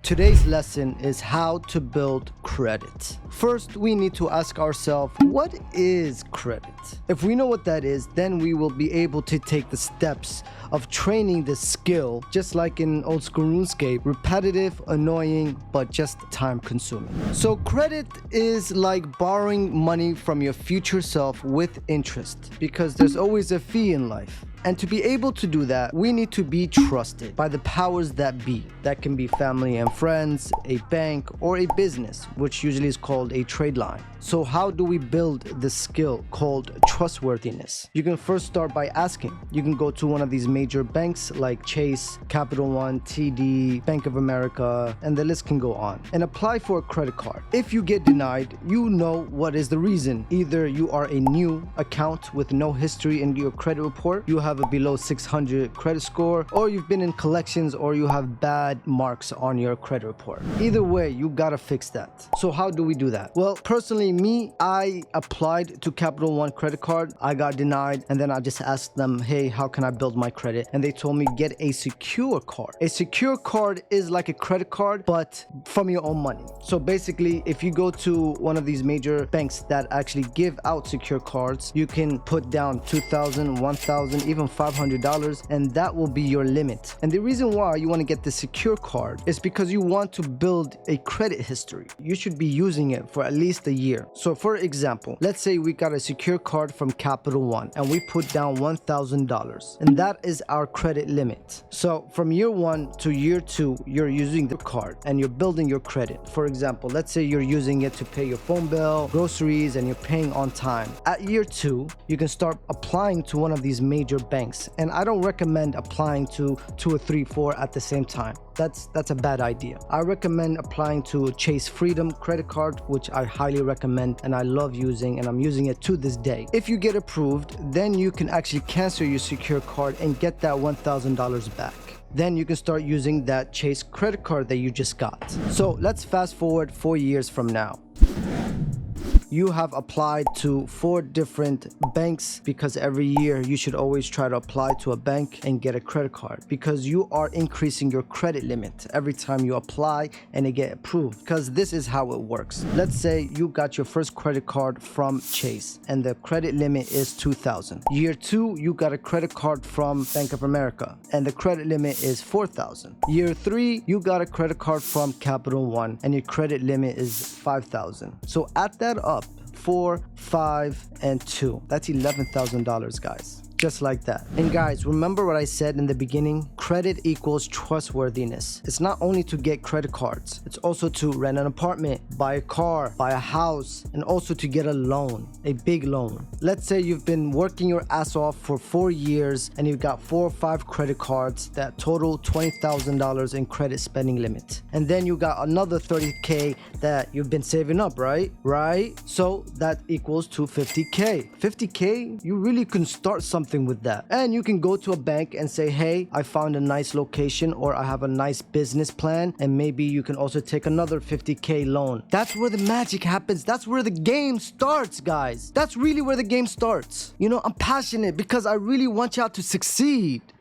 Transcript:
Today's lesson is how to build credit. First, we need to ask ourselves, what is credit? If we know what that is, then we will be able to take the steps of training this skill, just like in old school RuneScape, repetitive, annoying, but just time consuming. So credit is like borrowing money from your future self with interest, because there's always a fee in life. And to be able to do that, we need to be trusted by the powers that be. That can be family and friends, a bank, or a business, which usually is called a trade line. So how do we build this skill called trustworthiness? You can first start by asking. You can go to one of these major banks like Chase, Capital One, TD, Bank of America, and the list can go on, and apply for a credit card. If you get denied, you know what is the reason. Either you are a new account with no history in your credit report, you have a below 600 credit score, or you've been in collections, or you have bad marks on your credit report. Either way, you gotta fix that. So how do we do that? Well, personally, I applied to Capital One credit card. I got denied, and then I just asked them, hey, how can I build my credit? And they told me get a secure card. A secure card is like a credit card, but from your own money. So basically, if you go to one of these major banks that actually give out secure cards, you can put down $2,000, $1,000, even $500, and that will be your limit. And the reason why you want to get the secure card is because you want to build a credit history. You should be using it for at least a year. So for example, let's say we got a secure card from Capital One and we put down $1,000, and that is our credit limit. So from year 1 to year 2, you're using the card and you're building your credit. For example, let's say you're using it to pay your phone bill, groceries, and you're paying on time. At year 2, you can start applying to one of these major banks, and I don't recommend applying to 2 or 3, 4 at the same time. That's a bad idea. I recommend applying to Chase Freedom credit card, which I highly recommend and I love using, and I'm using it to this day. If you get approved, then you can actually cancel your secure card and get that $1,000 back. Then you can start using that Chase credit card that you just got. So let's fast forward 4 years from now. You have applied to 4 different banks, because every year you should always try to apply to a bank and get a credit card, because you are increasing your credit limit every time you apply and it get approved, because this is how it works. Let's say you got your first credit card from Chase and the credit limit is $2,000. Year 2, you got a credit card from Bank of America and the credit limit is $4,000. Year 3, you got a credit card from Capital One and your credit limit is $5,000. So add that up. 4, 5, and 2. That's $11,000, guys. Just like that. And guys, remember what I said in the beginning? Credit equals trustworthiness. It's not only to get credit cards, it's also to rent an apartment, buy a car, buy a house, and also to get a loan, a big loan. Let's say you've been working your ass off for 4 years and you've got 4 or 5 credit cards that total $20,000 in credit spending limit. And then you got another $30K that you've been saving up, right? So that equals to $50K. $50K, you really can start something with that. And you can go to a bank and say, hey, I found a nice location, or I have a nice business plan, and maybe you can also take another $50K loan. That's where the magic happens. That's where the game starts, guys. That's really where the game starts. You know, I'm passionate because I really want y'all to succeed.